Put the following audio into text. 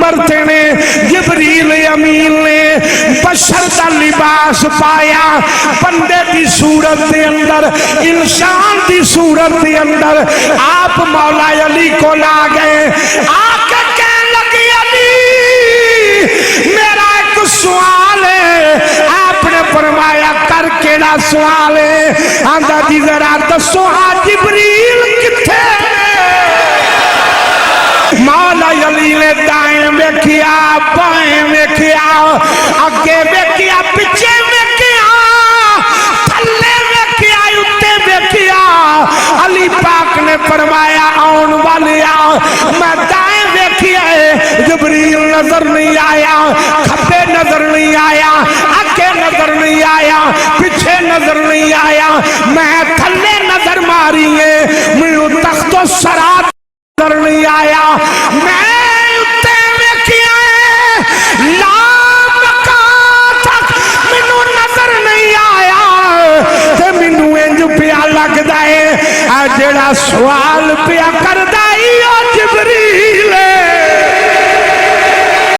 پیغمبر تھے نے جبریل امین نے بشر دا لباس پایا بندے دی صورت دے اندر انسان دی صورت دے اندر آپ مولا علی کو لا گئے آکے کہنے لگی علی میرا ایک سوال ہے آپ نے فرمایا کر کیڑا سوال ہے آندہ جی ذرا دسو جبریل کتھے مولا علی نے دائیں ویکھیا بائیں ویکھیا اگے ویکھیا پیچھے ویکھیا تھلے ویکھیا اوتے ویکھیا علی پاک نے فرمایا آن والیا میں دائیں ویکھیا جبریل نظر نہیں آیا کھبے نظر نہیں آیا اگے نظر نہیں آیا پیچھے نظر نہیں آیا میں تھلے نظر ماری ہے میرے تخت و سرات نظر نہیں آیا میں اتے ویکھیا لا مکان تک مینوں نظر نہیں آیا تے مینوں انج پیا لگدا ہے جڑا سوال پیا